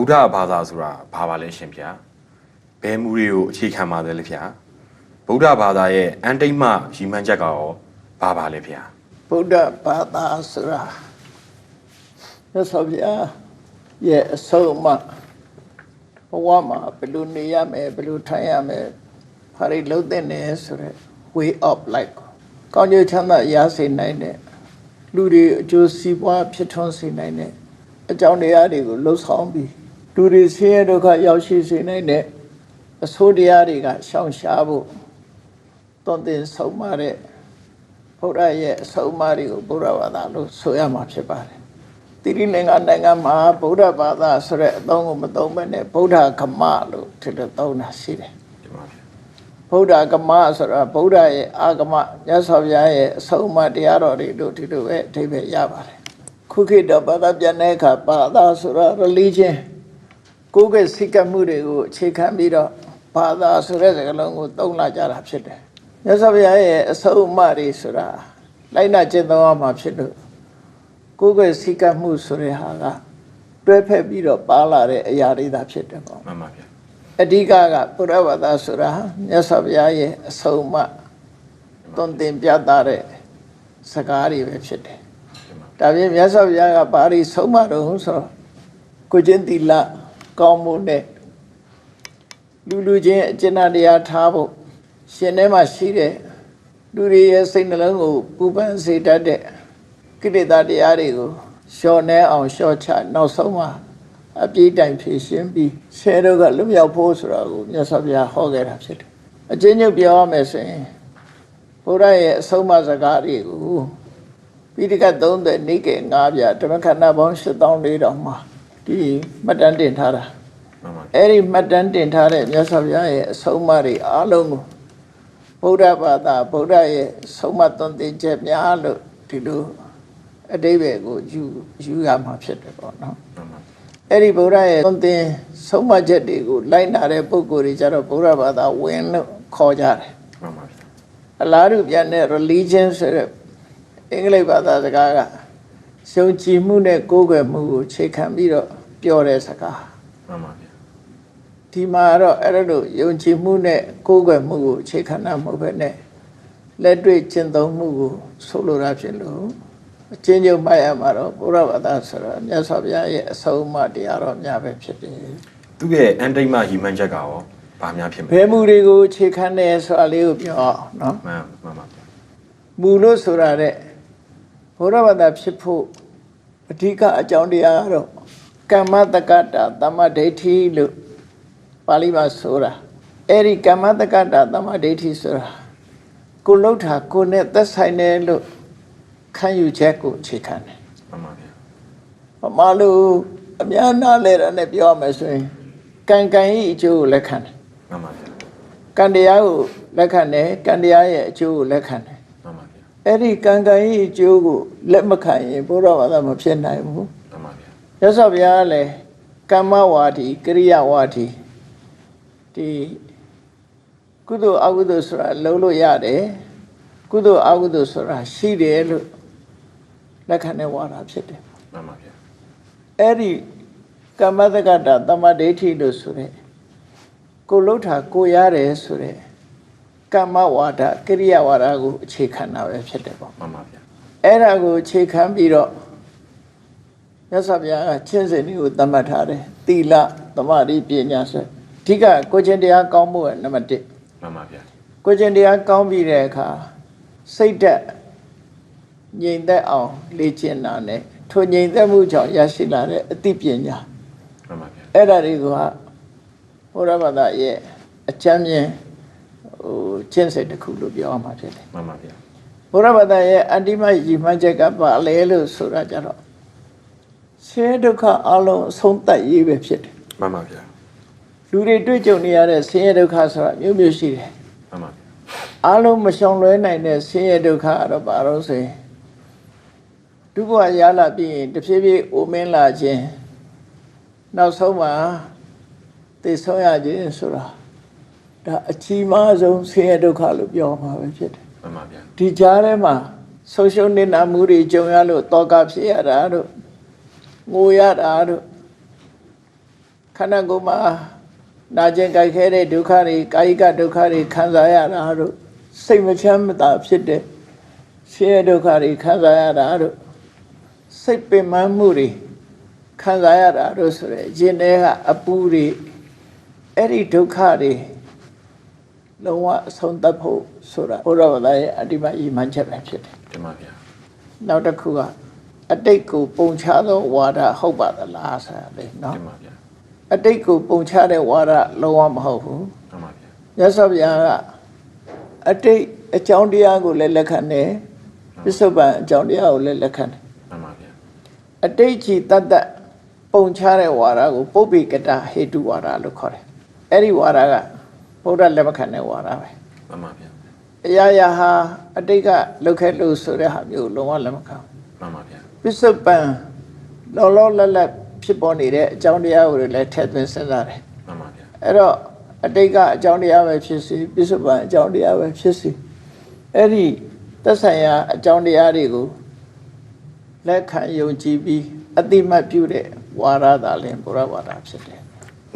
ဒ္ဓဘာသာဆိုတာဘာပါလဲရှင်ဗျာဘယ်မူတွေကိုအခြေခံပါတယ်လဲဗျာဗုဒ္ဓဘာသာရဲ့အန်တိတ်မှရည်မှန်းချက်ကရောဘာပါလဲဗျာဗုဒ္ဓဘာသာဆိုတာမြတ်စွာဘုရားရဲ့အဆုံးအမဘဝမှာဘယ်လိုနေရမယ်ဘယ်လိုထိုင်ရမယ်ဘာတွေလုပ်သင့်တယ်ဆိုတဲ့ way of life ကောင်းကျိုးချမ်းသာရစေနိုင်တဲ့လူတွေအကျိုးစီးပွားဖြစ်ထွန်းစေနိုင်တဲ့အကြောင်းတရားတွေကိုလှုပ်ဆောင်ပြီးလူတွေဆင်းရဲဒုက္ခရောက်ရှိစေနိုင်တဲ့အဆိုးတရားတွေကရှောင်ရှားဖို့သွန်သင်ဆုံးမတဲ့ဘုရားရဲ့အဆုံးအမတွေကိုဗုဒ္ဓဘာသာလို့ဆိုရမှာဖြစ်ပါတယ်။တိရိလင်္ကာနိုင်ငံမှာဗုဒ္ဓဘာသာဆိုတဲ့အသုံးကိုမသုံးဘဲနဲ့ဗုဒ္ဓဂမလို့ထင်လို့သုံးတာရှိတယ်။ဗုဒ္ဓဂမဆိုတာဗုဒ္ဓရဲ့အာဂမမြတ်စွာဘုရားရဲ့အဆုံးအမတရားတော်တွေလို့ဒီလိုပဲအဓိပ္ပာယ်ရပါတယ်။ခုခေတ်တော့ဘာသာပြန်တဲ့အခါဘာသာဆိုတာ religion ကိုယ်ကစိတ်ကမှုတွေကိုအခြေခံပြီးတော့ဘာသာဆိုတဲ့စကားလုံးကိုသုံးလာကြတာဖြစ်တယ်။မြတ်စွာဘုရားရဲ့အဆုံးအမတွေဆိုတာလိုက်နာကျင့်သုံးရမှာဖြစ်လို့ကိုယ်ကစိတ်ကမှုဆိုတဲ့ဟာကတွဲဖက်ပြီးတော့ပါလာတဲ့အရာတွေသာဖြစ်တယ်ပေါ့မှန်ပါဗျာအဓိကကဘုရားဘာသာဆိုတာမြတ်စွာဘုရားရဲ့အဆုံးအမသွန်သင်ပြသတဲ့စကားတွေပဲဖြစ်တယ်ဒါပြင်မြတ်စွာဘုရားကဘာတွေဆုံးမတော့ဆိုတော့ကိုချင်းသီလကောင်းမှုနဲ့လူချင်းအကျဉ်းတရားထားဖို့ရှင်ထဲမှာရှိတဲ့လူတွေရဲ့စိတ်နှလုံးကိုပူပန်စေတတ်တဲ့ကိလေသာတရားတွေကိုလျှော့နှဲအောင်လျှော့ချနောက်ဆုံးမှာအပြည့်တိုင်ဖြည့်ရှင်းပြီးဆဲတော့ကလွတ်မြောက်ဖို့ဆိုတာကိုမြတ်စွာဘုရားဟောခဲ့တာဖြစ်တယ်။အကျဉ်းချုပ်ပြောရမယ်ဆိုရင်ဘုရားရဲ့အဆုံးအမစကားတွေကိုပိဋကတ်30နိကေ9ပြဓမ္မခန္ဓာပေါင်း8400မှာဒီမှတ်တမ်းတင်ထားတာ။အဲ့ဒီမှတ်တမ်းတင်ထားတဲ့မြတ်စွာဘုရားရဲ့အဆုံးအမတွေအားလုံးကိုဗုဒ္ဓဘာသာဗုဒ္ဓရဲ့ဆုံးမသွန်သင်ချက်များလို့ဒီလိုအတိပ္ပယ်ကိုယူရမှာဖြစ်တယ်ပေါ့နော်အဲ့ဒီဗုဒ္ဓရဲ့သွန်သင်ဆုံးမချက်တွေကိုလိုက်နာတဲ့ပုဂ္ဂိုလ်တွေကြတော့ဗုဒ္ဓဘာသာဝင်လို့ခေါ်ကြတယ်မှန်ပါဗျာအလားတူပြန်တဲ့ religion ဆိုတဲ့အင်္ဂလိပ်ဘာသာစကားကရှုံကြည်မှုနဲ့ကိုးကွယ်မှုကိုခြေခံပြီးတော့ပြောတဲ့စကားမှန်ပါဗျာဒီမှာတော့အဲ့လိုယုံကြည်မှုနဲ့ကိုးကွယ်မှုကိုခြေခံတာမဟုတ်ဘဲနဲ့လက်တွေ့ကျင့်သုံးမှုကိုဆိုလိုတာဖြစ်လို့အချင်းချင်းမှတ်ရမှာတော့ဘုရားဘာသာဆိုတာမြတ်စွာဘုရားရဲ့အဆုံးအမတရားတော်များပဲဖြစ်တယ်သူ့ရဲ့အန်တိတ်မှရည်မှန်းချက်ကရောဘာများဖြစ်မလဲဘယ်မူတွေကိုခြေခံတယ်ဆိုတာလေးကိုပြောအောင်နော်မှန်ပါဗျာမူလို့ဆိုတာတဲ့ဘုရားဘာသာဖြစ်ဖို့အဓိကအကြောင်းတရားကတော့ကမ္မတက္ကတာသမ္မာဒိဋ္ဌိလို့ပါဠိမှာဆိုတာအဲ့ဒီကမ္မတက္ကတာသမ္မာဒိဋ္ဌိဆိုတာကိုလှုပ်တာကိုနဲ့သက်ဆိုင်တယ်လို့ခံယူချက်ကိုအခြေခံတယ်မှန်ပါဗျာမလို့အများနာလဲတာနဲ့ပြောရမယ်ဆိုရင်ကံကံရဲ့အကျိုးကိုလက်ခံတယ်မှန်ပါဗျာကံတရားကိုလက်ခံတယ်ကံတရားရဲ့အကျိုးကိုလက်ခံတယ်မှန်ပါဗျာအဲ့ဒီကံကံရဲ့အကျိုးကိုလက်မခံရင်ဘုရားဘာသာမဖြစ်နိုင်ဘူးမှန်ပါဗျာရသော်ဗျာလည်းကမ္မဝါဒီကရိယာဝါဒီဒီကုသိုလ်အကုသိုလ်ဆိုတာလုံးလို့ရတယ်ကုသိုလ်အကုသိုလ်ဆိုတာရှိတယ်လို့လက်ခံတဲ့ဝါဒဖြစ်တယ်မှန်ပါဗျာအဲ့ဒီကမ္မတက္ကတာသမ္မာဒိဋ္ဌိလို့ဆိုတဲ့ကိုလှုပ်တာကိုရတယ်ဆိုတဲ့ကမ္မဝါဒကရိယာဝါဒကိုအခြေခံတာပဲဖြစ်တယ်ပေါ့မှန်ပါဗျာအဲ့ဒါကိုအခြေခံပြီးတော့မြတ်စွာဘုရားကချင်းစင်တွေကိုသတ်မှတ်ထားတယ်သီလသမာဓိပညာဆိုအဓိကကိုချင်းတရားကောင်းမှုကနံပါတ်1မှန်ပါဗျာကိုချင်းတရားကောင်းပြီးတဲ့အခါစိတ်ဓာတ်ငြိမ်သက်အောင်လေ့ကျင့်တာနဲ့ထိုငြိမ်သက်မှုကြောင့်ရရှိလာတဲ့အသိပညာမှန်ပါဗျာအဲ့ဒါတွေကဘုရားဘာသာရဲ့အချမ်းမြင်ကျင့်စိတ်တစ်ခုလို့ပြောရမှာဖြစ်တယ်မှန်ပါဗျာဘုရားဘာသာရဲ့အတ္တိမရည်မှန်းချက်ကပါလဲလို့ဆိုတာကြတော့ဆင်းရဲဒုက္ခအလုံးအဆုံးသတ်ရေးပဲဖြစ်တယ်မှန်ပါဗျာလူတွေတွေ့ကြုံနေရတဲ့ဆင်းရဲဒုက္ခဆိုတာမျိုးမျိုးရှိတယ်မှန်ပါဗျာအလုံးမရှောင်လွဲနိုင်တဲ့ဆင်းရဲဒုက္ခကတော့ဘာလို့ဆိုရင်ဒုက္ခရလာပြီးရင်တဖြည်းဖြည်းအိုမင်းလာခြင်းနောက်ဆုံးမှာသိဆုံးရခြင်းဆိုတာဒါအကြီးမားဆုံးဆင်းရဲဒုက္ခလို့ပြောမှာပဲဖြစ်တယ်မှန်ပါဗျာဒီကြားထဲမှာဆုံးရှုံးနေတာမှုတွေကြုံရလို့တောကဖြစ်ရတာတို့ငိုရတာတို့ ခန္ဓာကိုယ်မှာနာကျင်ကြိုက်ခဲတဲ့ဒုက္ခတွေကာယကဒုက္ခတွေခံစားရတာတို့စိတ်မချမ်းမသာဖြစ်တဲ့ဆင်းရဲဒုက္ခတွေခံစားရတာတို့စိတ်ပင်ပန်းမှုတွေခံစားရတာတို့ဆိုရယ်ရင်ထဲကအပူတွေအဲ့ဒီဒုက္ခတွေလုံးဝအဆုံးသတ်ဖို့ဆိုတာဘုရားဘာသာရဲ့အတ္တိမအီမန်ချက်ပဲဖြစ်တယ်တင်ပါဗျာနောက်တစ်ခုကအတိတ်ကိုပုံချသောဝါဒဟုတ်ပါသလားဆိုတာလေနော်တင်ပါဗျာအတိတ်ကိုပုံချတဲ့ဝါဒလုံးဝမဟုတ်ဘူးတင်ပါဗျာမြတ်စွာဘုရားကအတိတ်အကြောင်းတရားကိုလည်းလက်ခံတယ်ပစ္စုပန်အကြောင်းတရားကိုလည်းလက်ခံတယ်တင်ပါဗျာအတိတ်ကြီးတတ်တတ်ပုံချတဲ့ဝါဒကိုပုပ္ပိကတဟေတုဝါဒလို့ခေါ်တယ်အဲ့ဒီဝါဒကဘုရားလက်မခံတဲ့ဝါဒပဲတင်ပါဗျာအရာရာဟာအတိတ်ကလောက်ခဲ့လို့ဆိုတဲ့ဟာမျိုးလုံးဝလက်မခံတင်ပါဗျာပစ္စုပန်လောလောလတ်လတ်ဖြစ်ပေါ်နေတဲ့အကြောင်းတရားကိုလည်းထည့်သွင်းစဉ်းစားတယ်မှန်ပါဗျာအဲ့တော့အတိတ်ကအကြောင်းတရားပဲဖြစ်စီပစ္စုပန်အကြောင်းတရားပဲဖြစ်စီအဲ့ဒီသက်ဆိုင်ရာအကြောင်းတရားတွေကိုလက်ခံယုံကြည်ပြီးအတိမတ်ပြုတဲ့ဝါရသာလင်ဘုရားဝါဒဖြစ်တယ်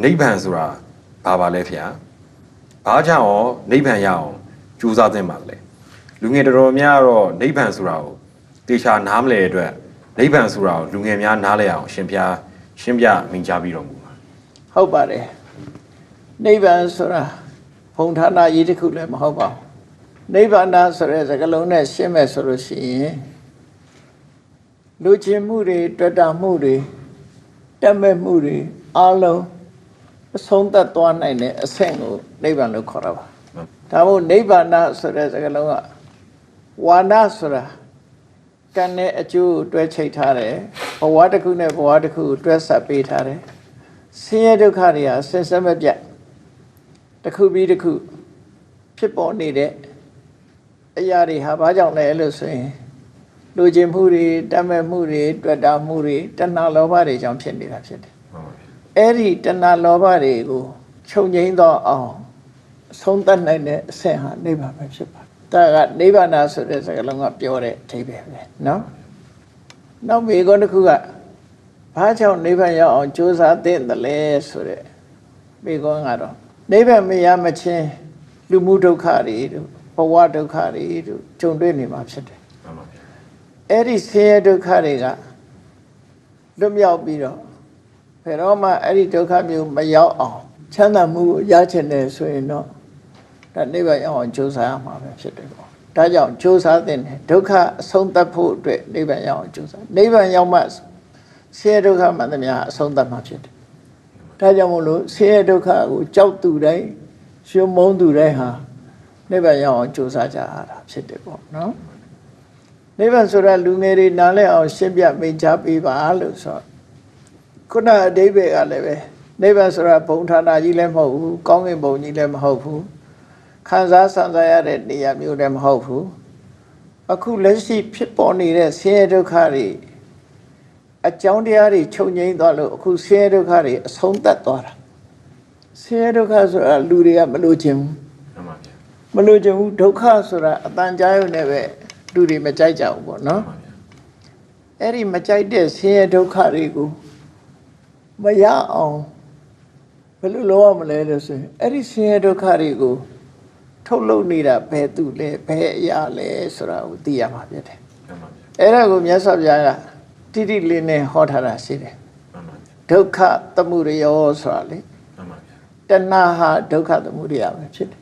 နိဗ္ဗာန်ဆိုတာဘာပါလဲဖေ။ဘာကြောင့်ရောနိဗ္ဗာန်ရအောင်ကြိုးစားသင့်ပါလဲ။လူငယ်တော်တော်များတော့နိဗ္ဗာန်ဆိုတာကိုတေချာနားမလဲအတွက်နိဗ္ဗာန်ဆိုတာကိုလူငယ်များနားလဲအောင်ရှင်ပြမိန့်ကြားပြီးတော်မူပါဟုတ်ပါတယ်နိဗ္ဗာန်ဆိုတာဘုံဌာနကြီးတစ်ခုလည်းမဟုတ်ပါဘူးနိဗ္ဗာန်ဆိုတဲ့စကားလုံးနဲ့ရှင်းမယ်ဆိုလို့ရှိရင်လူချင်းမှုတွေတွေ့တာမှုတွေတက်မဲ့မှုတွေအလုံးအဆုံးသတ်သွားနိုင်တဲ့အဆင့်ကိုနိဗ္ဗာန်လို့ခေါ်တာပါဒါမို့နိဗ္ဗာန်ဆိုတဲ့စကားလုံးကဝါဒဆိုတာကံနဲ့အကျိုးတွဲချိတ်ထားတယ်ဘဝတစ်ခုနဲ့ဘဝတစ်ခုတွဲဆက်ပေးထားတယ်ဆင်းရဲဒုက္ခတွေဟာဆင်းရဲမပြတ်တစ်ခုပြီးတစ်ခုဖြစ်ပေါ်နေတဲ့အရာတွေဟာဘာကြောင့်လဲလို့ဆိုရင်လူချင်းမှုတွေတတ်မဲ့မှုတွေတွေ့တာမှုတွေတဏှာလောဘတွေကြောင့်ဖြစ်နေတာဖြစ်တယ်အဲ့ဒီတဏှာလောဘတွေကိုချုပ်ငြိမ်းသောအောင်ဆုံးသတ်နိုင်တဲ့အဆင့်ဟာနိဗ္ဗာန်ပဲဖြစ်ပါတယ်ဒါကနိဗ္ဗာန်ဆိုတဲ့စကားလုံးကပြောတဲ့အဓိပ္ပာယ်ပဲနော်နောက်မိကုန်းတစ်ခုကဘာကြောင့်နိဗ္ဗာန်ရောက်အောင်ကြိုးစားသင့်တယ်လဲဆိုတဲ့မိကုန်းကတော့နိဗ္ဗာန်မရမချင်းလူမှုဒုက္ခတွေတို့ဘဝဒုက္ခတွေတို့ကြုံတွေ့နေမှာဖြစ်တယ်အဲ့ဒီဆင်းရဲဒုက္ခတွေကလွတ်မြောက်ပြီးတော့ဘယ်တော့မှအဲ့ဒီဒုက္ခမျိုးမရောက်အောင်ချမ်းသာမှုရချင်တယ်ဆိုရင်တော့ဒါနိဗ္ဗာန်ရောက်အောင်ကြိုးစားရမှာပဲဖြစ်တယ်ပေါ့ဒါကြောင့်ကြိုးစားတဲ့ဒုက္ခအဆုံးသတ်ဖို့အတွက်နိဗ္ဗာန်ရောက်အောင်ကြိုးစားနိဗ္ဗာန်ရောက်မှဆင်းရဲဒုက္ခမှန်သမျှအဆုံးသတ်မှာဖြစ်တယ်ဒါကြောင့်မို့လို့ဆင်းရဲဒုက္ခကိုကြောက်သူတိုင်းရှုံမုန်းသူတိုင်းဟာနိဗ္ဗာန်ရောက်အောင်ကြိုးစားကြရတာဖြစ်တယ်ပေါ့နော်နိဗ္ဗာန်ဆိုတာလူငယ်တွေနားလည်အောင်ရှင်းပြမိန့်ကြားပေးပါလို့ဆိုခုနအဓိပ္ပာယ်ကလည်းပဲနိဗ္ဗာန်ဆိုတာဘုံဌာနကြီးလည်းမဟုတ်ဘူးကောင်းကင်ဘုံကြီးလည်းမဟုတ်ဘူးခံစားဆံစားရတဲ့နေရာမျိုးလည်းမဟုတ်ဘူးအခုလက်ရှိဖြစ်ပေါ်နေတဲ့ဆင်းရဲဒုက္ခတွေအကြောင်းတရားတွေချုပ်ငြိမ်းသွားလို့အခုဆင်းရဲဒုက္ခတွေအဆုံးသတ်သွားတာဆင်းရဲဒုက္ခဆိုတာလူတွေကမလို့ခြင်းဘူးမလို့ခြင်းဘူးဒုက္ခဆိုတာအတန်ကြာရုံနဲ့ပဲလူတွေမကြိုက်ကြဘူးပေါ့နော်အဲ့ဒီမကြိုက်တဲ့ဆင်းရဲဒုက္ခတွေကိုမရအောင်ဘယ်လိုလုပ်ရမလဲလို့ဆိုရင်အဲ့ဒီဆင်းရဲဒုက္ခတွေကိုထုတ်လုပ်နေတာဘယ်သူလဲဘယ်အရာလဲဆိုတာကိုသိရမှာဖြစ်တယ်အဲ့ဒါကိုမြတ်စွာဘုရားကတိတိလေးနဲ့ဟောထားတာရှိတယ်ဒုက္ခသမုဒယောဆိုတာလေတဏှာဟာဒုက္ခသမုဒယပဲဖြစ်တယ်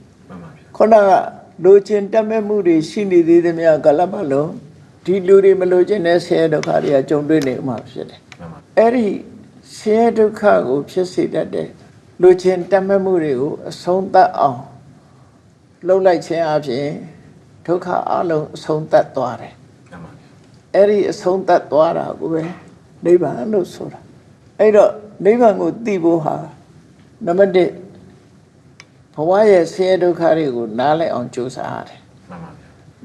ခုနကလူချင်းတတ်မဲ့မှုတွေရှိနေသေးသမျှကလပ်ပါလုံးဒီလူတွေမလို့ခြင်းနဲ့ဆင်းရဲဒုက္ခတွေကကြုံတွေ့နေမှာဖြစ်တယ်အဲ့ဒီဆင်းရဲဒုက္ခကိုဖြစ်စေတတ်တဲ့လူချင်းတတ်မဲ့မှုတွေကိုအဆုံးသတ်အောင်လှုပ်လိုက်ခြင်းအပြင်ဒုက္ခအလုံးအဆုံးသတ်သွားတယ်အဲ့ဒီအဆုံးသတ်သွားတာကိုပဲနိဗ္ဗာန်လို့ဆိုတာအဲ့တော့နိဗ္ဗာန်ကိုသိဖို့ဟာနံပါတ်1ဘဝရဲ့ဆင်းရဲဒုက္ခတွေကိုနားလည်အောင်ကြိုးစားရတယ်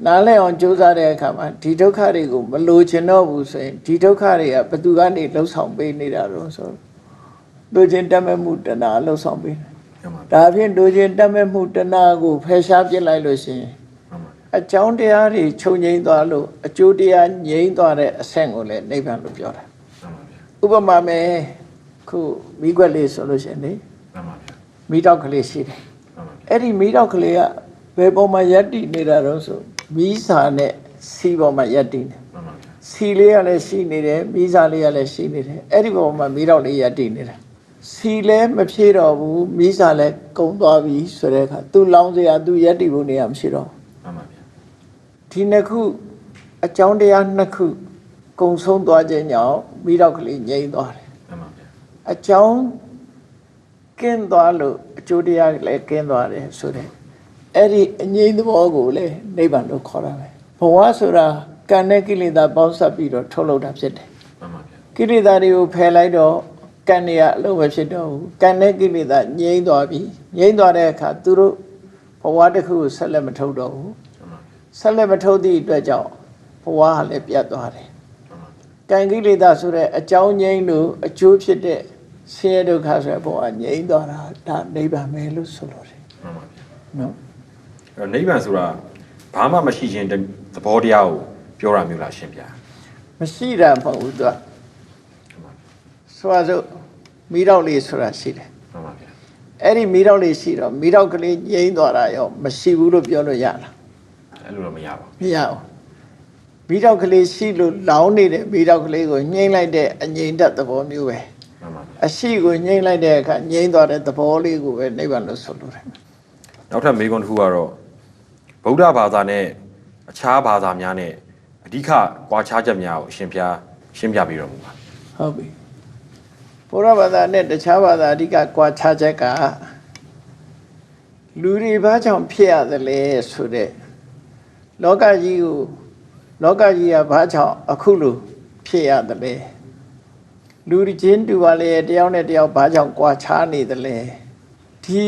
နားလည်အောင်ကြိုးစားတဲ့အခါမှာဒီဒုက္ခတွေကိုမလိုချင်တော့ဘူးဆိုရင်ဒီဒုက္ခတွေကဘယ်သူကနေလှုပ်ဆောင်ပေးနေတာတော့ဆိုလိုချင်တတ်မဲ့မှုတဏှာလှုပ်ဆောင်ပေးဒါဖြင့်လိုချင်တတ်မဲ့မှုတဏှာကိုဖယ်ရှားပြစ်လိုက်လို့ရှိရင်အကြောင်းတရားတွေချုပ်ငြိမ်းသွားလို့အကျိုးတရားငြိမ်းသွားတဲ့အဆင့်ကိုလည်းနိဗ္ဗာန်လို့ပြောတာဥပမာမဲ့ခု မိကွက်လေးဆိုလို့ရှိရင်လေ မှန်ပါဗျာ မိတောက်ကလေးရှိတယ် မှန်ပါဗျာ အဲ့ဒီမိတောက်ကလေးကဘယ်ပေါ်မှာရက်တည်နေတာတော့ဆိုမိစာနဲ့စီပေါ်မှာရက်တည်နေ မှန်ပါဗျာ စီလေးကလည်းရှိနေတယ်မိစာလေးကလည်းရှိနေတယ်အဲ့ဒီပေါ်မှာမိတောက်လေးရက်တည်နေတယ်စီလည်းမဖြေတော့ဘူးမိစာလည်းကုံသွားပြီဆိုတဲ့အခါသူလောင်းစရာသူရက်တည်ဖို့နေရာမရှိတော့ မှန်ပါဗျာ ဒီနှစ်ခုအကြောင်းတရားနှစ်ခုကုံဆုံးသွားခြင်းကြောင့်မိတောက်ကလေးငြိမ့်သွားတယ် မှန်ပါဗျာ အကြောင်းကင်းသွားလို့အကျိုးတရားလည်းကင်းသွားတယ်ဆိုတဲ့အဲ့ဒီအငြိမ့်သဘောကိုလေနိဗ္ဗာန်လို့ခေါ်တာပဲဘဝဆိုတာကံနဲ့ကိလေသာပေါင်းစပ်ပြီးတော့ထုတ်လုပ်တာဖြစ်တယ် မှန်ပါဗျာ ကိလေသာတွေကိုဖယ်လိုက်တော့ကံတွေကအလုံးပဲဖြစ်တော့ဘူးကံနဲ့ကိလေသာငြိမ့်သွားပြီငြိမ့်သွားတဲ့အခါသူတို့ဘဝတစ်ခုကိုဆက်လက်မထုတ်တော့ဘူး မှန်ပါဗျာ ဆက်လက်မထုတ်သည့်အတွက်ကြောင့်ဘဝဟာလည်းပြတ်သွားတယ် မှန်ပါဗျာ ကံကိလေသာဆိုတဲ့အကြောင်းငြိမ်းလို့အကျိုးဖြစ်တဲ့ဆင်းရဲဒုက္ခဆိုတဲ့ဘဝငြိမ်းသွားတာဒါနိဗ္ဗာန်ပဲလို့ဆိုလို့တယ် မှန်ပါဗျာ နော် အဲ့တော့နိဗ္ဗာန်ဆိုတာဘာမှမရှိခြင်းသဘောတရားကိုပြောတာမျိုးလားရှင်ဗျာ မရှိတာမဟုတ်ဘူးသူက မှန်ပါဗျာ ဆိုပါစို့မိတော့လေးဆိုတာရှိတယ် မှန်ပါဗျာ အဲ့ဒီမိတော့လေးရှိတော့မိတော့ကလေးငြိမ်းသွားတာရောမရှိဘူးလို့ပြောလို့ရလား အဲ့လိုတော့မရပါဘူး မရဘူးမိတော့ကလေးရှိလို့လောင်းနေတဲ့မိတော့ကလေးကိုငြိမ်းလိုက်တဲ့အငြိမ်းတတ်သဘောမျိုးပဲ မှန်ပါဗျာ အရှိကိုငြိမ်းလိုက်တဲ့အခါငြိမ်းသွားတဲ့သဘောလေးကိုပဲနိဗ္ဗာန်လို့ဆိုလို့တယ် နောက်ထပ်မေးခွန်းတစ်ခုကတော့ဗုဒ္ဓဘာသာနဲ့အခြားဘာသာများနဲ့အဓိကကွာခြားချက်များကိုအရှင်ဘုရားရှင်းပြပြီးတော်မူပါ ဟုတ်ပြီဘုရားဘာသာနဲ့တခြားဘာသာအဓိကကွာခြားချက်ကလူတွေဘာကြောင့်ဖြစ်ရသလဲဆိုတဲ့လောကကြီးကဘာကြောင့်အခုလိုဖြစ်ရသလဲလူချင်းတူပါလေတယောက်နဲ့တယောက်ဘာကြောင့်ကွာခြားနေသလဲဒီ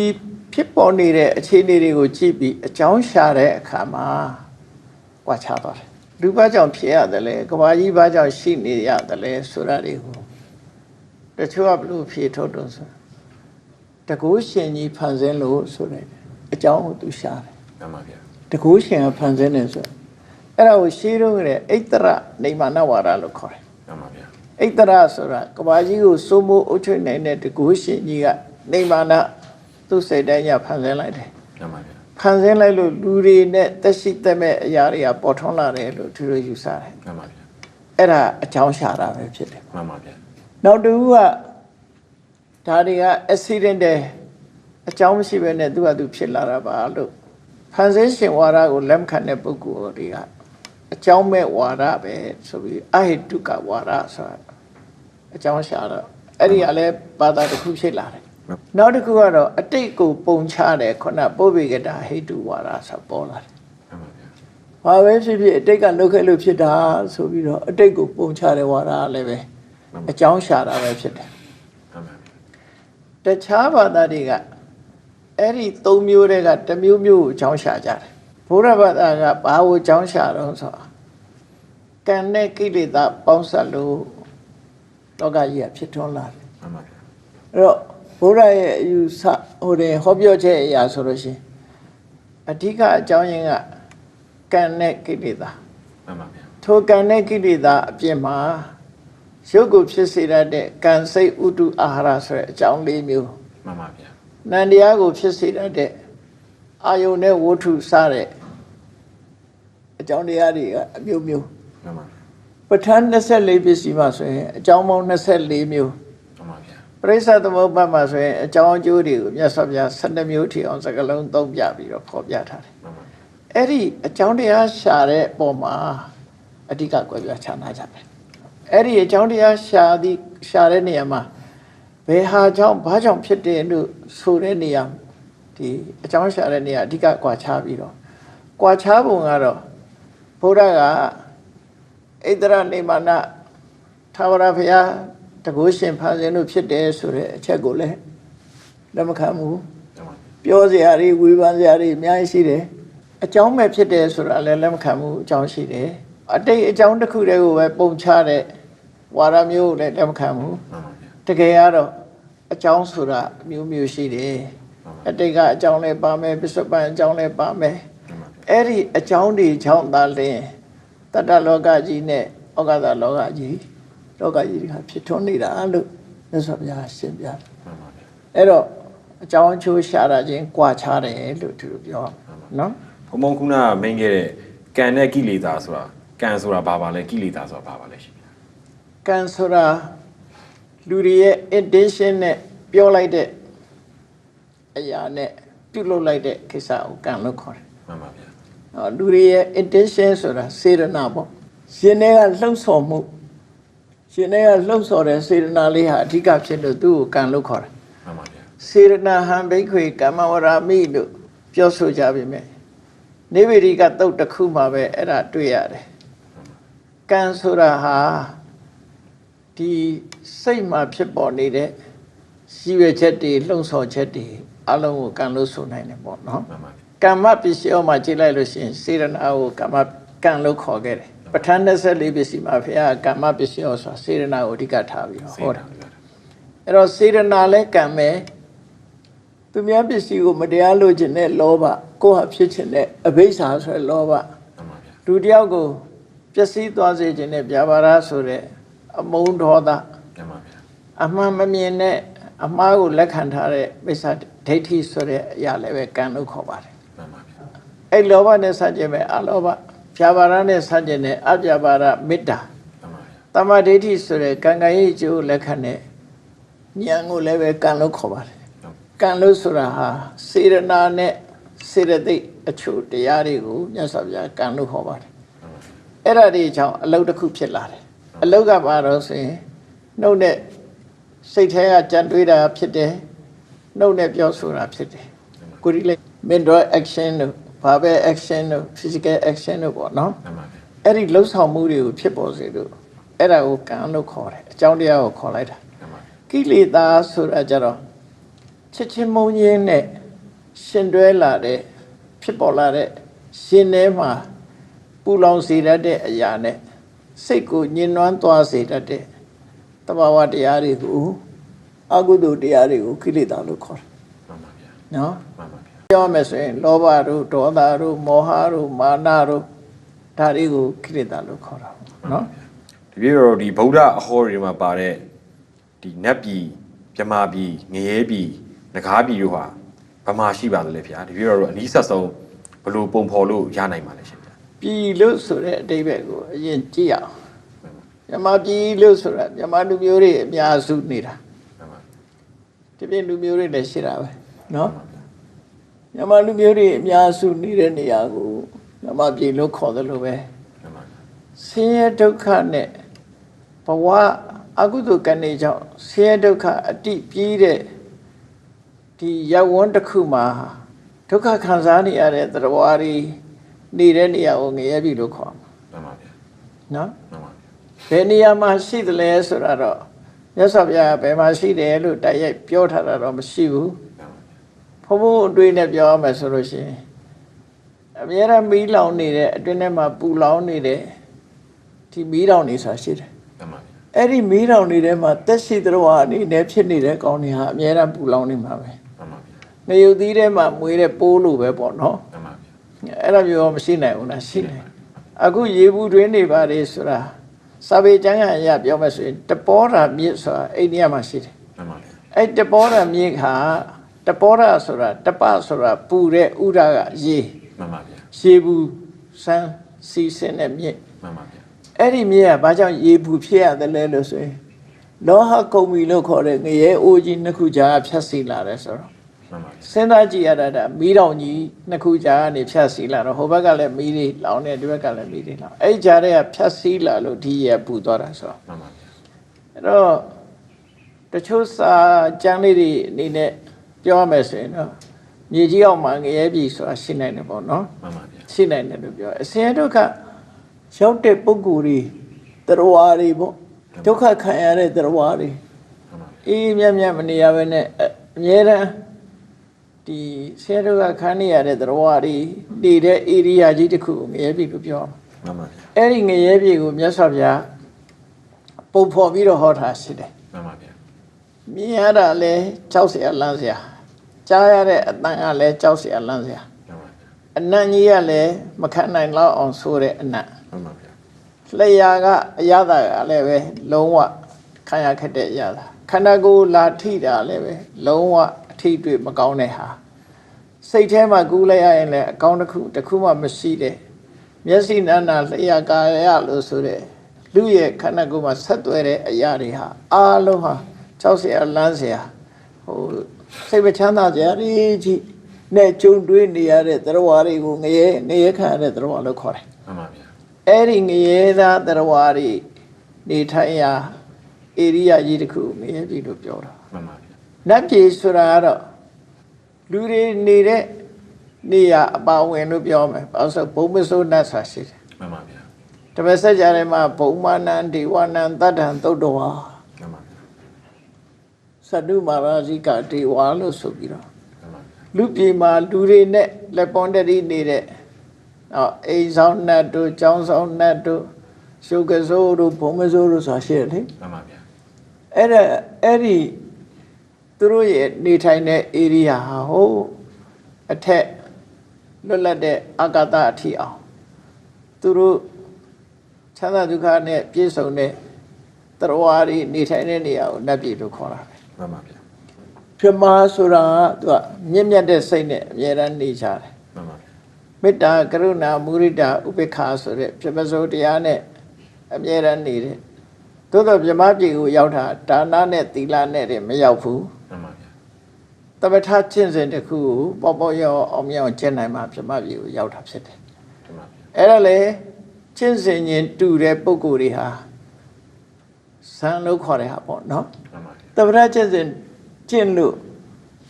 ဖြစ်ပေါ်နေတဲ့အခြေအနေတွေကိုကြည့်ပြီးအကြောင်းရှာတဲ့အခါမှာကွာခြားသွားတယ်လူဘာကြောင့်ဖြစ်ရသလဲကဘာကြီးဘာကြောင့်ရှိနေရသလဲဆိုတာတွေကိုတချို့ကဘလို့ဖြေထုတ်တော့ဆိုတကူရှင်ကြီးဖန်ဆင်းလို့ဆိုတဲ့အကြောင်းကိုသူရှာတယ် မှန်ပါဗျာ တကူရှင်ကဖန်ဆင်းတယ်ဆိုအဲ့ဒါကိုရှင်းတော့တဲ့အိတ္တရနေမာနဝါဒလို့ခေါ်တယ် မှန်ပါဗျာ အိတ္တရဆိုတာကဘာကြီးကိုစိုးမိုးအုပ်ချုပ်နိုင်တဲ့တကူရှင်ကြီးကနေမာနသူ့စိတ်တိုင်းညဖန်ဆင်းလိုက်တယ် မှန်ပါဗျာ ဖန်ဆင်းလိုက်လို့လူတွေနဲ့တက်ရှိတက်မဲ့အရာတွေကပေါ်ထွန်းလာတယ်လို့သူတို့ယူဆတယ် မှန်ပါဗျာ အဲ့ဒါအကြောင်းရှာတာပဲဖြစ်တယ် မှန်ပါဗျာ နောက်တစ်ခုကဒါတွေက accident တဲ့အကြောင်းမရှိဘဲနဲ့သူကသူဖြစ်လာတာပါလို့ဖန်ဆင်းရှင်ဝါဒကိုလက်မခံတဲ့ပုဂ္ဂိုလ်တွေကအကြောင်းမဲ့ဝါဒပဲဆိုပြီးအဟိတုကဝါဒဆိုတာအကြောင်းရှာတော့အဲ့ဒီကလည်းဘာသာတစ်ခုဖြစ်လာတယ်နောက်တစ်ခုကတော့အတိတ်ကိုပုံချတယ်ခုနပုဗ္ဗေကတာဟိတုဝါဒဆိုပေါ်လာတယ် မှန်ပါဗျာ ဘာပဲဖြစ်ဖြစ်အတိတ်ကလုတ်ခဲ့လို့ဖြစ်တာဆိုပြီးတော့အတိတ်ကိုပုံချတဲ့ဝါဒလည်းပဲအကြောင်းရှာတာပဲဖြစ်တယ် မှန်ပါဗျာ တခြားဘာသာတွေကအဲ့ဒီ၃မျိုးတည်းကတစ်မျိုးမျိုးကိုအကြောင်းရှာကြတယ်ဘုရားဘာသာကဘာကိုအကြောင်းရှာတော့ဆိုတာကံနဲ့ကိလေသာပေါင်းစပ်လို့လောကကြီးကဖြစ်ထွန်းလာတယ် မှန်ပါဗျာ အဲ့တော့ဘုရားရဲ့အယူဆဟိုတယ်ဟောပြောချက်အရာဆိုလို့ရှိရင်အဓိကအကြောင်းရင်းကကံနဲ့ကိလေသာ မှန်ပါဗျာ ထိုကံနဲ့ကိလေသာအပြင်မှာရုပ်ကိုဖြစ်စေတတ်တဲ့ကံစိတ်ဥတုအာဟာရဆိုတဲ့အကြောင်း၄မျိုး မှန်ပါဗျာ နန္တရားကိုဖြစ်စေတတ်တဲ့အာယုန်နဲ့ဝဋ္ထုစတဲ့အကြောင်းတရားတွေကအမျိုးမျိုး မှန်ပါ ပဋ္ဌာန်း24ပစ္စည်းမှာဆိုရင်အကြောင်းပေါင်း24မျိုး မှန်ပါဗျာ ပရိစ္ဆသမုပ္ပါဒ်မှာဆိုရင်အကြောင်းအကျိုးတွေကိုမြတ်စွာဘုရား12မျိုးထိအောင်စကလုံးသုံးပြပြီးတော့ဖော်ပြထားတယ် မှန်ပါ အဲ့ဒီအကြောင်းတရားရှာတဲ့ပုံမှာအဓိကကွဲပြားခြားနားကြတယ်အဲ့ဒီအကြောင်းတရားရှာတဲ့နေရာမှာဘယ်ဟာကြောင့်ဘာကြောင့်ဖြစ်တယ်လို့ဆိုတဲ့နေရာဒီအကြောင်းရှာတဲ့နေရာအဓိကကွာခြားပြီးတော့ကွာခြားပုံကတော့ဘုရားကဣတရနေမာနသာဝရဘုရားတကုရှင်ဖန်ဆင်းလို့ဖြစ်တယ်ဆိုတဲ့အချက်ကိုလည်းလက်မခံဘူး မှန်ပါ ပြောစရာတွေဝေဖန်စရာတွေအများကြီးရှိတယ်အကြောင်းမဲ့ဖြစ်တယ်ဆိုတာလည်းလက်မခံဘူးအကြောင်းရှိတယ်အတိတ်အကြောင်းတစ်ခုတည်းကိုပဲပုံချတဲ့ဝါဒမျိုးကိုလည်းလက်မခံဘူး မှန်ပါဗျာ တကယ်ကတော့အကြောင်းဆိုတာအမျိုးမျိုးရှိတယ်အတိတ်ကအကြောင်းလည်းပါမယ်ပစ္စုပန်အကြောင်းလည်းပါမယ် မှန်ပါဗျာ အဲ့ဒီအကြောင်းတွေကြောင့်သာလျှင်တတ္တလောကကြီးနဲ့ဩဃာတလောကကြီးတွေကဖြစ်ထွန်းနေတာလို့ မြတ်စွာဘုရားရှင်းပြတယ်အဲ့တော့အကြောင်းအကျိုးရှာတာချင်းကြွာချတယ်လို့သူတို့ပြောနော် ဘုံဘုံခုနကမင်းခဲ့တဲ့ကံနဲ့ကိလေသာဆိုတာကံဆိုတာဘာပါလဲကိလေသာဆိုတာဘာပါလဲရှင် ကံဆိုတာလူတွေရဲ့ intention နဲ့ပြောလိုက်တဲ့အရာနဲ့ပြုလုပ်လိုက်တဲ့ကိစ္စကိုကံလို့ခေါ်တယ် မှန်ပါဗျာ လူတွေရဲ့ intention ဆိုတာစေရနာပေါ့ရှင်တွေကလှုပ်ဆော်မှုရှင်တွေကလှုပ်ဆော်တဲ့စေရနာလေးဟာအဓိကဖြစ်လို့သူ့ကိုကံလို့ခေါ်တယ် မှန်ပါဗျာ စေရနာဟံဘိက္ခွေကမ္မဝရာမိလို့ပြောဆိုကြပြီမဲ့နိဗ္ဗေရိကတုတ်တစ်ခုမှာပဲအဲ့ဒါတွေ့ရတယ်ကံဆိုတာဟာဒီစိတ်မှာဖြစ်ပေါ်နေတဲ့ရည်ရွယ်ချက်တွေလှုံ့ဆော်ချက်တွေအလုံးကိုကံလို့ဆိုနိုင်တယ်ပေါ့နော် မှန်ပါဗျာ ကမ္မပစ္စည်းအောက်မှာကြည့်လိုက်လို့ရှိရင်စေရနာကိုကံလို့ခေါ်ခဲ့တယ်ပဋ္ဌာန်း24ပစ္စည်းမှာဘုရားကမ္မပစ္စည်းအောက်ဆိုတာစေရနာကိုအဓိကထားပြီးတော့ဟောတာအဲ့တော့စေရနာလဲကံပဲသူများပစ္စည်းကိုမတရားလို့ခြင်းနဲ့လောဘကိုယ်ဟာဖြစ်ခြင်းနဲ့အဘိဓါဆိုတဲ့လောဘ မှန်ပါဗျာ လူတယောက်ကိုပျက်စီးသွားစေခြင်းနဲ့ဗျာပါဒဆိုတဲ့အမုန်းဒေါသ မှန်ပါဗျာ အမှန်မမြင်တဲ့အမှားကိုလက်ခံထားတဲ့မိစ္ဆာဒိဋ္ဌိဆိုတဲ့အရာလည်းပဲကံလို့ခေါ်ပါတယ် မှန်ပါဗျာ အဲ့လောဘနဲ့ဆန့်ကျင်မဲ့အလောဘဗျာပါဒနဲ့ဆန့်ကျင်တဲ့အဗျာပါဒမေတ္တာ မှန်ပါဗျာ တမ္မာဒိဋ္ဌိဆိုတဲ့ကံကံရဲ့အကျိုးလက်ခံတဲ့ဉာဏ်ကိုလည်းပဲကံလို့ခေါ်ပါတယ်ကံလို့ဆိုတာဟာစေရနာနဲ့စေရသိက်အချို့တရားတွေကိုမြတ်စွာဘုရားကံလို့ခေါ်ပါတယ်အဲ့ဒါတွေကြောင့်အလုတ်တစ်ခုဖြစ်လာတယ်အလုတ်ကဘာလို့ဆိုရင်နှုတ်နဲ့စိတ်ထဲကကြံတွေးတာဖြစ်တယ်နှုတ်နဲ့ပြောဆိုတာဖြစ်တယ်ကိုရီလေး mental action တို့ verbal action တို့ physical action တို့ပေါ့နော် မှန်ပါဗျာ အဲ့ဒီလှုပ်ဆောင်မှုတွေကိုဖြစ်ပေါ်စေလို့အဲ့ဒါကိုကံလို့ခေါ်တယ်အကြောင်းတရားကိုခေါ်လိုက်တာ မှန်ပါ ကိလေသာဆိုတာကြတော့ချစ်ချင်းမုန်းခြင်းနဲ့ရှင်တွဲလာတဲ့ဖြစ်ပေါ်လာတဲ့ရှင်ထဲမှာပူလောင်စေတတ်တဲ့အရာနဲ့စိတ်ကိုညှဉ်းနှွမ်းသွားစေတတ်တဲ့တဘာဝတရားတွေကိုအကုသိုလ်တရားတွေကိုကိလေသာလို့ခေါ်တယ် မှန်ပါဗျာ နော် မှန်ပါဗျာ ပြောမယ်ဆိုရင်လောဘတို့ဒေါသတို့မောဟတို့မာနတို့ဒါတွေကိုကိလေသာလို့ခေါ်တာနော် ဒီပြီးတော့ဒီဗုဒ္ဓအဟောတွေမှာပါတဲ့ဒီနတ်ပြည်မြမာပြည်ငရဲပြည်နဂါးပြည်တို့ဟာဗမာရှိပါသလဲဗျာဒီပြီးတော့အနီးဆက်ဆုံးဘယ်လိုပုံဖော်လို့ရနိုင်ပါလဲရှင်ဗျာ ပြည်လို့ဆိုတဲ့အဓိပ္ပာယ်ကိုအရင်ကြည့်ရအောင်မြန်မာပြည်လို့ဆိုတာမြန်မာလူမျိုးတွေအများစုနေတာ မှန်ပါ ဒီပြင်လူမျိုးတွေလည်းရှိတာပဲနော်မြန်မာလူမျိုးတွေအများစုနေတဲ့နေရာကိုမြန်မာပြည်လို့ခေါ်တယ်လို့ပဲ မှန်ပါ ဆင်းရဲဒုက္ခနဲ့ဘဝအကုသိုလ်ကံတွေကြောင့်ဆင်းရဲဒုက္ခအတိပြေးတဲ့ဒီရပ်ဝန်းတစ်ခုမှာဒုက္ခခံစားနေရတဲ့သတ္တဝါတွေနေတဲ့နေရာကိုငရဲပြီလို့ခေါ်မှာ မှန်ပါဗျာ နော် မှန်ပါ ဘယ်နေရာမှာရှိသလဲဆိုတာတော့မြတ်စွာဘုရားဘယ်မှာရှိတယ်လို့တိုက်ရိုက်ပြောထားတာတော့မရှိဘူးဘုံဘုံအတွေ့နဲ့ပြောရမယ်ဆိုလို့ရှိရင်အများရမီးလောင်နေတဲ့အတွင်းထဲမှာပူလောင်နေတဲ့ဒီမီးလောင်နေဆိုတာရှိတယ် မှန်ပါ အဲ့ဒီမီးလောင်နေတဲ့မှာတက်ရှိသတော်အနေနဲ့ဖြစ်နေတဲ့ကောင်းတွေဟာအများရပူလောင်နေမှာပဲ မှန်ပါ ငရုတ်သီးထဲမှာမွေးတဲ့ပိုးလို့ပဲပေါ့နော် မှန်ပါ အဲ့ဒါမျိုးမရှိနိုင်ဘူးလားရှိနိုင်အခုရေဘူးတွင်းနေပါလေဆိုတာစာပေကျမ်းကအရာပြောမယ်ဆိုရင်တပောဓာမြစ်ဆိုတာအိန္ဒိယမှာရှိတယ် မှန်ပါ အဲ့တပောဓာမြစ်ဟာတပောဓာဆိုတာတပဆိုတာပူတဲ့ဥဒကရေ မှန်ပါဗျာ ရေဘူးစမ်းစီစင်းတဲ့မြစ် မှန်ပါဗျာ အဲ့ဒီမြစ်ကဘာကြောင့်ရေဘူးဖြစ်ရတယ်လဲလို့ဆိုရင်လောဟကုံမီလို့ခေါ်တဲ့ငရဲအိုးကြီးနှစ်ခုကြားဖြတ်စီလာတယ်ဆိုတော့ မှန်ပါ စဉ်းစားကြည့်ရတာမီးတောင်ကြီးနှစ်ခုကြားကနေဖြတ်စီလာတော့ဟိုဘက်ကလည်းမီးတွေလောင်နေဒီဘက်ကလည်းမီးတွေလောင်အဲ့ကြားထဲကဖြတ်စီလာလို့ဒီရပူသွားတာဆိုတော့ မှန်ပါဗျာ အဲ့တော့တချို့စာကျမ်းလေးတွေအနေနဲ့ပြောရမယ်ဆိုရင်တော့မြေကြီးအောက်မှာငရဲပြည်ဆိုတာရှိနိုင်တယ်ပေါ့နော် မှန်ပါဗျာ ရှိနိုင်တယ်လို့ပြောအစင်ဒုက္ခရောက်တဲ့ပုဂ္ဂိုလ်တွေတရားတွေပေါ့ဒုက္ခခံရတဲ့တရားတွေ မှန်ပါ အေးမြတ်မြတ်မနေရဘဲနဲ့အမြဲတမ်းဒီဆင်းရဲဒုက္ခခံနေရတဲ့တရားတွေနေတဲ့ area ကြီးတစ်ခုကိုငရဲပြည်လို့ပြော မှန်ပါဗျာ အဲ့ဒီငရဲပြည်ကိုမြတ်စွာဘုရားပုံဖော်ပြီးတော့ဟောထားရှိတယ် မှန်ပါဗျာ မြင်ရတာလဲကြောက်เสียလန့်เสียကြားရတဲ့အတန်ကလည်းကြောက်เสียလန့်เสีย မှန်ပါဗျာ အနံ့ကြီးကလည်းမခံနိုင်တော့အောင်ဆိုတဲ့အနံ့ မှန်ပါဗျာ လျှာကအရသာကလည်းပဲလုံးဝခံရခက်တဲ့အရသာ ခန္ဓာကိုယ်လာထိတာလည်းပဲလုံးဝအထိတွေ့မကောင်းတဲ့ဟာစိတ်ထဲမှာကူးလိုက်ရရင်လည်းအကောင်းတစ်ခုမှမရှိတဲ့မျက်စိနာနာလျှာကာယလို့ဆိုတဲ့လူရဲ့ခန္ဓာကိုယ်မှာဆက်သွဲတဲ့အရာတွေဟာအားလုံးဟာကြောက်เสียလန်းเสียဟိုစိတ်မချမ်းသာကြရကြီးနဲ့ကြုံတွေ့နေရတဲ့သရဝါတွေကိုငရဲခံရတဲ့သရဝါလို့ခေါ်တယ်မှန်ပါဗျာအဲ့ဒီငရဲသားသရဝါတွေနေထိုင်ရာဧရိယာကြီးတစ်ခုငရဲပြည်လို့ပြောတာမှန်ပါဗျာနတ်ပြည်ဆိုတာကတော့လူတွေနေတဲ့နေရာအပါဝင်လို့ပြောမယ်ဘာလို့ဆိုဘုံမစိုးနတ်ဆိုတာရှိတယ်မှန်ပါဗျာတပည့်ဆက်ကြထဲမှာဘုံမာနံဒေဝနံတတ္ထံသုတ်တော်ဟာမှန်ပါဗျာသတ္တုမာရဇိကဒေဝလို့ဆိုပြီးတော့လူပြည်မှာလူတွေနဲ့လက်ပွန်တရီနေတဲ့အိမ်ဆောင်နတ်တို့ကျောင်းဆောင်နတ်တို့ရှုပ်ကစိုးတို့ဘုံမစိုးတို့ဆိုတာရှိတယ်လေမှန်ပါဗျာအဲ့ဒီသူတို့ရဲ့နေထိုင်တဲ့ area ဟာဟိုအထက်လွတ်လပ်တဲ့အာကာသအထိအောင်သူတို့ချမ်းသာဒုက္ခနဲ့ပြည့်စုံတဲ့သရဝါတွေနေထိုင်တဲ့နေရာကိုနတ်ပြည်လို့ခေါ်တာပဲမှန်ပါဗျာပြမဆိုတာကသူကမြင့်မြတ်တဲ့စိတ်နဲ့အမြဲတမ်းနေကြတယ်မှန်ပါဗျာမေတ္တာကရုဏာမုဒိတာဥပေက္ခဆိုတဲ့ပြမစိုးတရားနဲ့အမြဲတမ်းနေတဲ့သို့တော့ပြမပြည်ကိုရောက်တာဒါနနဲ့သီလနဲ့တည်းမရောက်ဘူးမှန်ပါဗျာတပဋ္ဌာကျင့်စဉ်တစ်ခုကိုပေါ့ရောအောင်မြောင်ကျင့်နိုင်မှပြမပြည်ကိုရောက်တာဖြစ်တယ်မှန်ပါဗျာအဲ့ဒါလေကျင့်စဉ်ရင်တူတဲ့ပုဂ္ဂိုလ်တွေဟာဇန်လို့ခေါ်တဲ့ဟာပေါ့နော်မှန်ပါဗျာတပဋ္ဌာကျင့်စဉ်ကျင့်လို့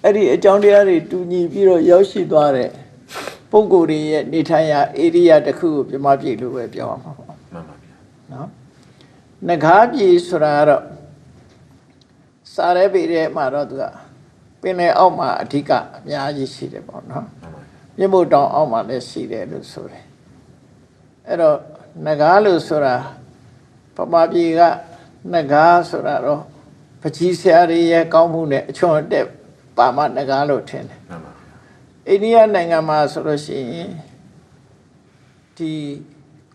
အဲ့ဒီအကြောင်းတရားတွေတူညီပြီးတော့ရောက်ရှိသွားတဲ့ပုဂ္ဂိုလ်တွေရဲ့နေထိုင်ရာဧရိယာတစ်ခုကိုပြမပြည်လို့ပဲပြောရမှာပေါ့မှန်ပါဗျာနော်နဂါးပြည်ဆိုတာတော့စားရဲပြည်ထဲမှာတော့သူကပင်လယ်အောက်မှာအဓိကအများကြီးရှိတယ်ပေါ့နော်မြစ်မို့တောင်အောက်မှာလည်းရှိတယ်လို့ဆိုတယ်အဲ့တော့နဂါးလို့ဆိုတာပမာပြည်ကနဂါးဆိုတာတော့ပကြီးဆရာတွေရဲ့ကောင်းမှုနဲ့အချွန်တက်ပါမနဂါးလို့ထင်တယ်မှန်ပါဗျာအိန္ဒိယနိုင်ငံမှာဆိုလို့ရှိရင်ဒီ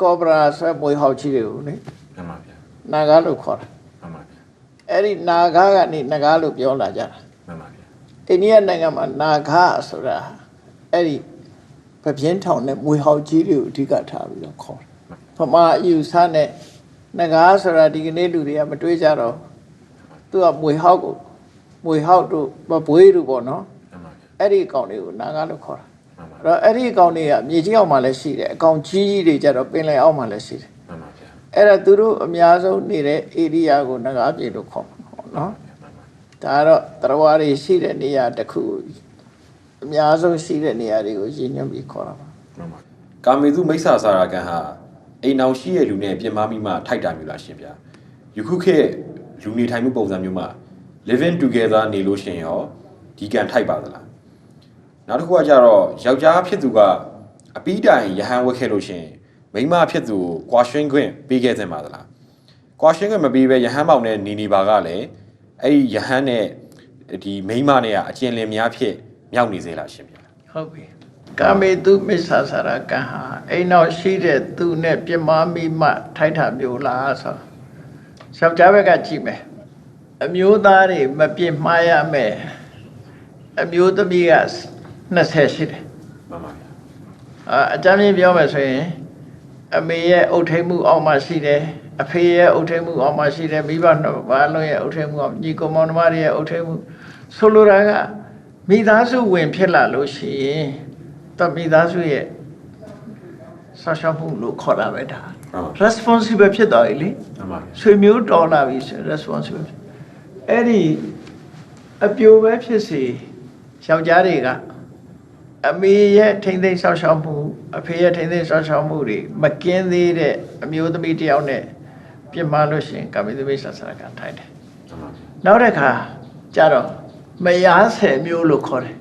ကောဘရာဆွဲမွေဟောက်ကြီးတွေကိုလေမှန်ပါဗျာနာဂါလို့ခေါ်တာမှန်ပါဗျာအဲ့ဒီနာဂါကနေနဂါလို့ပြောလာကြတာမှန်ပါဗျာအိန္ဒိယနိုင်ငံမှာနာဂါဆိုတာအဲ့ဒီပပြင်းထောင်နဲ့မွေဟောက်ကြီးတွေကိုအဓိကထားပြီးတော့ခေါ်တယ်ပမာအယူဆနဲ့နဂါဆိုတာဒီကနေ့လူတွေကမတွေးကြတော့သူကမွေဟောက်ကိုမွေဟောက်တို့ဘွေးတို့ပေါ့နော်အဲ့ဒီအကောင်တွေကိုနာဂါလို့ခေါ်တာအဲ့တော့အဲ့ဒီအကောင်တွေကမြေကြီးအောက်မှာလည်းရှိတယ်အကောင်ကြီးကြီးတွေကြတော့ပင်လယ်အောက်မှာလည်းရှိတယ်မှန်ပါဗျာအဲ့ဒါသူတို့အများဆုံးနေတဲ့ဧရိယာကိုနဂါပြည်လို့ခေါ်မှာနော်ဒါကတော့တရဝါတွေရှိတဲ့နေရာတစ်ခုအများဆုံးရှိတဲ့နေရာတွေကိုရည်ညွှန်းပြီးခေါ်တာပါမှန်ပါကာမေသူမိစ္ဆာစာရကံဟာအိမ်အောင်ရှိရဲ့လူနဲ့ပြင်မာမိမှထိုက်တာမျိုးလားရှင်ဗျာယခုခေတ်လူနေထိုင်မှုပုံစံမျိုးမှာ living together နေလို့ရှင်ရောဒီကံထိုက်ပါသလားနောက်တစ်ခုကကြတော့ယောက်ျားဖြစ်သူကအပီးတိုင်ရဟန်းဝတ်ခဲ့လို့ရှင်မိန်းမဖြစ်သူကိုကွာရှင်းခွင့်ပေးခဲ့စင်ပါသလားကွာရှင်းခွင့်မပေးဘဲရဟန်းပေါင်နဲ့နေပါကလည်းအဲ့ဒီရဟန်းနဲ့ဒီမိန်းမနဲ့ကအကျဉ်းလင်များဖြစ်မြောက်နေစေလားရှင်ဗျာဟုတ်ပြီကာမေတုမစ္ဆာစာရကံဟာအိမ်တော်ရှိတဲ့သူနဲ့ပြမမိမှထိုက်တာမျိုးလားဆိုယောက်ျားဘက်ကကြည့်မယ်အမျိုးသားတွေမပြစ်မှားရမယ်အမျိုးသမီးက20ရှိတယ်မှန်ပါဗျာအကြမ်းဖျင်းပြောမယ်ဆိုရင်အမေရဲ့အုပ်ထိပ်မှုအောက်မှာရှိတယ်အဖေရဲ့အုပ်ထိပ်မှုအောက်မှာရှိတယ်မိဘနှစ်ပါးလုံးရဲ့အုပ်ထိပ်မှုအောက်ညီကောင်မောင်နှမတွေရဲ့အုပ်ထိပ်မှုဆိုလိုတာကမိသားစုဝင်ဖြစ်လာလို့ရှိရင်တော့မိသားစုရဲ့ဆောက်ရှောက်မှုလို့ခေါ်တာပဲဒါ responsible ဖြစ်သွားပြီလေမှန်ပါဆွေမျိုးတော်လာပြီဆို responsible အဲ့ဒီအပြိုပဲဖြစ်စေယောက်ျားတွေကအမေရဲ့ထိမ့်သိမ်းဆောက်ရှောက်မှုအဖေရဲ့ထိမ့်သိမ်းဆောက်ရှောက်မှုတွေမကင်းသေးတဲ့အမျိုးသမီးတယောက်နဲ့ပြစ်မှားလို့ရှိရင်ကာမိသမီးဆာဆရာကထိုင်တယ်နောက်တစ်ခါကြတော့မယား10မျိုးလို့ခေါ်တယ်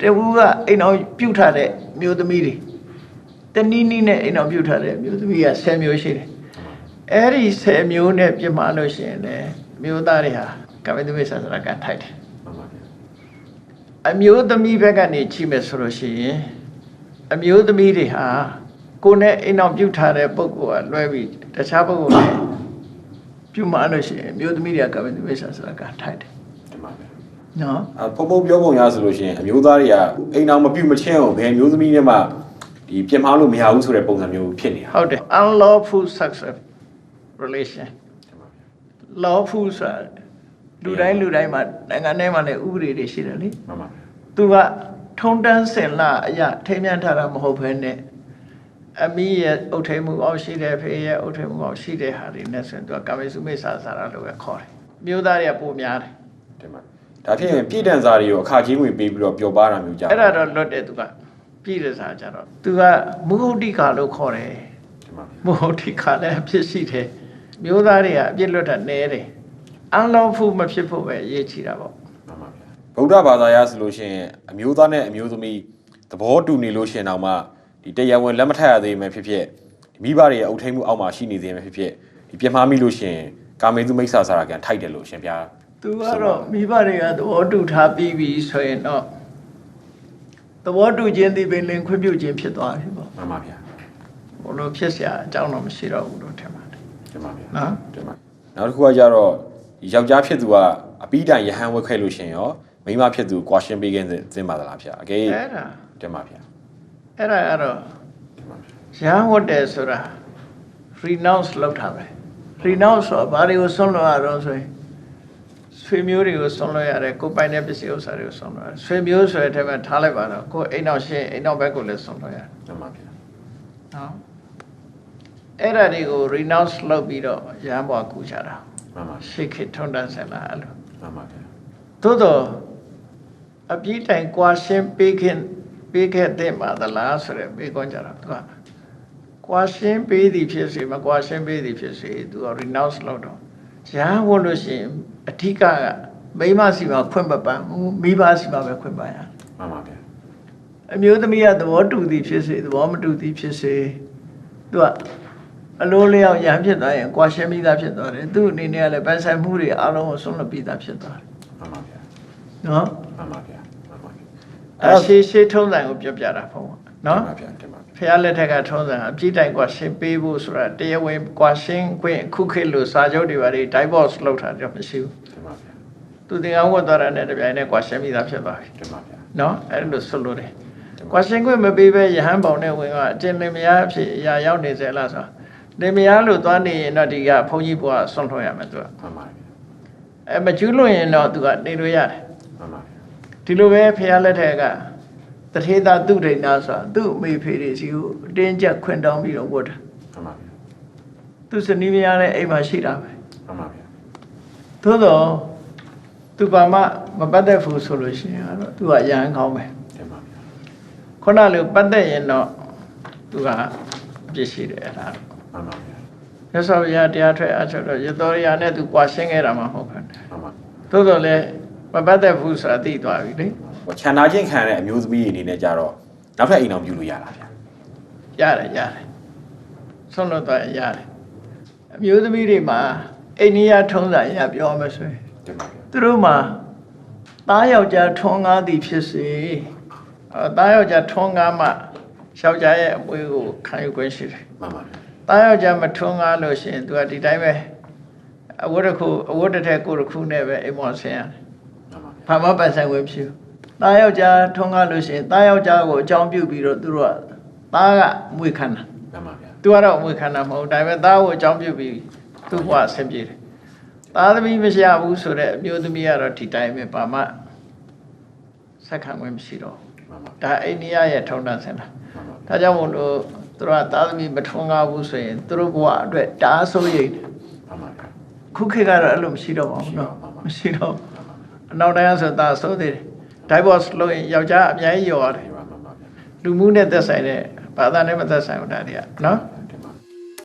တဝူကအိမ်အောင်ပြုတ်ထားတဲ့မျိုးသမီးတွေတနည်းနည်းနဲ့အိမ်အောင်ပြုတ်ထားတဲ့မျိုးသမီးက10မျိုးရှိတယ်အဲ့ဒီ10မျိုးနဲ့ပြစ်မှားလို့ရှိရင်လည်းမျိုးသားတွေဟာကာမိသမီးဆာဆရာကထိုင်တယ်အမျိုးသမီးဘက်ကနေကြည့်မယ်ဆိုလို့ရှိရင်အမျိုးသမီးတွေဟာကိုယ်နဲ့အိမ်အောင်ပြုတ်ထားတဲ့ပုဂ္ဂိုလ်ကလွဲပြီးတခြားပုဂ္ဂိုလ်နဲ့ ပြုမှလို့ရှိရင်မျိုးသမီးတွေကကာမတုမိစ္ဆာဆိုတာကထိုက်တယ် တင်ပါဗျာ နော် ဖုံဖုံပြောပုံရဆိုလို့ရှိရင်အမျိုးသားတွေကအိမ်အောင်မပြုတ်မချင်းအောင်ဘယ်မျိုးသမီးနဲ့မှဒီပြင်မာလို့မရဘူးဆိုတဲ့ပုံစံမျိုးဖြစ်နေတာ ဟုတ်တယ် unlawful sexual relation lawful ဆိုတာလူတိုင်းမှာနိုင်ငံထဲမှာလည်းဥပဒေတွေရှိတယ်လေ မှန်ပါ သူကထုံတန်းစင်လာအရာထိမ်းမြန်းထားတာမဟုတ်ဘဲနဲ့အမိရဲ့အုတ်ထိန်မှုအောင်ရှိတယ်ဖေရဲ့အုတ်ထိန်မှုအောင်ရှိတဲ့ဟာတွေနဲ့ဆိုရင်သူကကာမေစုမိစ္ဆာစာရလို့ပဲခေါ်တယ်မျိုးသားတွေကပိုများတယ် တင်ပါဒါဖြစ်ရင်ပြည်တန်စာတွေကိုအခကြီးငွေပေးပြီးတော့ပျော်ပါတာမျိုးကြာ အဲ့ဒါတော့လွတ်တယ်သူကပြည်တဲ့စာကြတော့သူကမုဟုတ်တိကာလို့ခေါ်တယ် တင်ပါ မဟုတ်တိကာလည်းအဖြစ်ရှိတယ်မျိုးသားတွေကအပြစ်လွတ်တာနည်းတယ်အန်လောဖူမဖြစ်ဖို့ပဲအရေးကြီးတာပေါ့ မှန်ပါဗျာဗုဒ္ဓဘာသာရဆိုလို့ရှိရင်အမျိုးသားနဲ့အမျိုးသမီးသဘောတူနေလို့ရှိရင်တော့မှဒီတရားဝင်လက်မထပ်ရသေးမှဖြစ်ဖြစ်မိဘတွေရဲ့အုပ်ထိန်မှုအောက်မှာရှိနေသေးမှဖြစ်ဖြစ်ဒီပြင်းမှားမိလို့ရှိရင်ကာမေသူမိစ္ဆာစာရကန်ထိုက်တယ်လို့ရှင်ဗျာ သူကတော့မိဘတွေကသဘောတူထားပြီးပြီဆိုရင်တော့သဘောတူခြင်းဒီပင်လင်ခွင့်ပြုခြင်းဖြစ်သွားပြီပေါ့ မှန်ပါဗျာ ဘလို့ဖြစ်เสียအကြောင်းတော့မရှိတော့ဘူးလို့ထင်ပါတယ် တင်ပါဗျာ နော် တင်ပါနောက်တစ်ခုကကြတော့ဒီယောက်ျားဖြစ်သူကအပိတိုင်ရဟန်းဝက်ခဲ့လို့ရှင်ရောမိန်းမဖြစ်သူကွာရှင်းပေးခြင်းသင်ပါသလားဗျာအကယ် အဲ့ဒါ တင်ပါဗျာ အဲ့ဒါကတော့ တင်ပါဗျာ ရဟန်းဝတ်တယ်ဆိုတာ renounce လုပ်တာပဲ renounce ဆိုတာဘာတွေကိုဆုံးလို့ရတော့ဆိုရင်ဆွေမျိုးတွေကိုဆုံးလို့ရတယ်ကိုယ်ပိုင်တဲ့ပစ္စည်းဥစ္စာတွေကိုဆုံးလို့ရတယ်ဆွေမျိုးဆိုတဲ့အထက်မှာထားလိုက်ပါတော့ကိုယ်အိမ်နောက်ရှင်းအိမ်နောက်ဘက်ကိုလည်းဆုံးလို့ရတယ် တင်ပါဗျာ နော်အဲ့ဒါတွေကို renounce လုပ်ပြီးတော့ရဟန်းဘွားကူကြတာ မှန်ပါ ရှေ့ခေတ်ထုံတန်းဆက်လာအဲ့လို မှန်ပါဗျာ သို့တော့အပြည့်တိုင်ကွာရှင်းပေးခဲ့တဲ့မှာသလားဆိုတဲ့ပေးခွင့်ကြတာသူကကွာရှင်းပေးသည်ဖြစ်စေမကွာရှင်းပေးသည်ဖြစ်စေသူက renounce လုပ်တော့ရဟန်းဝတ်လို့ရှိရင်အထက်ကမိန်းမရှိမှခွင့်မပန်းဘူးမိဘရှိမှပဲခွင့်ပန်းရ မှန်ပါဗျာ အမျိုးသမီးကသဘောတူသည်ဖြစ်စေသဘောမတူသည်ဖြစ်စေသူကအလိုလျောက်ရဟန်းဖြစ်သွားရင်ကွာရှင်းပြီးသားဖြစ်သွားတယ်သူ့အနေနဲ့ကလည်းပန်းဆိုင်မှုတွေအလုံးကိုဆုံးလပ်ပြီးသားဖြစ်သွားတယ် မှန်ပါဗျာ နော် မှန်ပါဗျာမှန်ပါဗျာ ရှေးထုံးစံကိုပြောပြတာပေါ့နော် တင်ပါဗျာတင်ပါဗျာ ဖះလက်ထက်ကထုံးစံအပြည့်တိုင်ကွာရှင်းပေးဖို့ဆိုတာတရားဝင်ကွာရှင်းခွင့်ခုခေတ်လို့စာချုပ်တွေပါတွေ divorce လုပ်တာတော့မရှိဘူး တင်ပါဗျာ သူတင်အောင်ဝတ်သွားတာနဲ့တပြိုင်နက်ကွာရှင်းပြီးသားဖြစ်သွားပြီ တင်ပါဗျာ နော်အဲ့လိုဆိုလို့တယ်ကွာရှင်းခွင့်မပေးဘဲရဟန်းပေါင်နဲ့ဝင်ကအကျဉ်းလင်မယားအဖြစ်အရာရောက်နေစေလားဆိုလင်မယားလို့သွားနေရင်တော့ဒီကဘုန်းကြီးဘုရားဆွန့်လွှတ်ရမယ်သူက မှန်ပါဗျာ မကျူးလွန်ရင်တော့သူကနေလို့ရတယ် မှန်ပါဗျာ ဒီလိုပဲဖះလက်ထက်ကတထေသာသူဒိဋ္ဌာဆိုတာသူ့အမေဖေတွေစီကိုအတင်းကျပ်ခွင့်တောင်းပြီးတော့ဝတ်တာ မှန်ပါဗျာ သူစနီးမယားနဲ့အိမ်မှာရှိတာပဲ မှန်ပါဗျာ သို့တော့သူဘာမှမပတ်သက်ဘူးဆိုလို့ရှိရင်တော့သူကရဟန်းကောင်းပဲ တင်ပါဗျာ ခုနလိုပတ်သက်ရင်တော့သူကပြည့်ရှိတယ်အဲ့ဒါ မှန်ပါဗျာ မြတ်စွာဘုရားတရားထွက်အချက်တော့ရသောရိယာနဲ့သူကွာရှင်းခဲ့တာမှမဟုတ်ဘူး မှန်ပါ သို့တော့လည်းမပတ်သက်ဘူးဆိုတာသိသွားပြီလေ ခြံနာချင်းခံတဲ့အမျိုးသမီးအနေနဲ့ကြတော့နောက်ထပ်အိမ်အောင်ပြုလို့ရလားဗျာ ရတယ်ဆုံးလို့တော့ရတယ်အမျိုးသမီးတွေမှာအိန္ဒိယထုံးစံအရပြောမှဆိုရင် တင်ပါဗျာ သူတို့မှာသားယောက်ျားထွန်းကားသည်ဖြစ်စေသားယောက်ျားထွန်းကားမှယောက်ျားရဲ့အမွေကိုခံယူခွင့်ရှိတယ် မှန်ပါဗျာ သားယောက်ျားမထွန်းကားလို့ရှိရင်သူကဒီတိုင်းပဲအဝတ်တစ်ထည်ကိုယ်တစ်ခုနဲ့ပဲအိမ်မော်ဆင်းရတယ် မှန်ပါဗျာ ဘာမှပတ်ဆိုင်ခွင့်မရှိဘူးသားယောက်ျားထွန်းကားလို့ရှိရင်သားယောက်ျားကိုအကြောင်းပြုပြီးတော့သူတို့ကသားကအမွေခံတာ မှန်ပါဗျာ သူကတော့အမွေခံတာမဟုတ်ဒါပေမဲ့သားကိုအကြောင်းပြုပြီးသူ့ဘဝဆင်ပြေတယ်သားသမီးမရှိဘူးဆိုတဲ့အမျိုးသမီးကတော့ဒီတိုင်းပဲဘာမှဆက်ခံခွင့်မရှိတော့ မှန်ပါ ဒါအိန္ဒိယရဲ့ထုံတန်းစင်လား မှန်ပါ ဒါကြောင့်မို့လို့သူတို့ကသားသမီးမထွန်းကားဘူးဆိုရင်သူတို့ဘဝအတွက်တားဆိုးရိတ်တယ် မှန်ပါဗျာ ခုခေတ်ကတော့အဲ့လိုမရှိတော့ပါဘူးနော်မရှိတော့အနောက်တိုင်းဆိုတာဆိုသေးတယ် divorce လုပ်ရင်ယောက်ျားအများကြီးရောရတယ် မှန်ပါဗျာ လူမှုနဲ့သက်ဆိုင်တဲ့ဘာသာနဲ့မသက်ဆိုင်ဘူးဒါတွေကနော်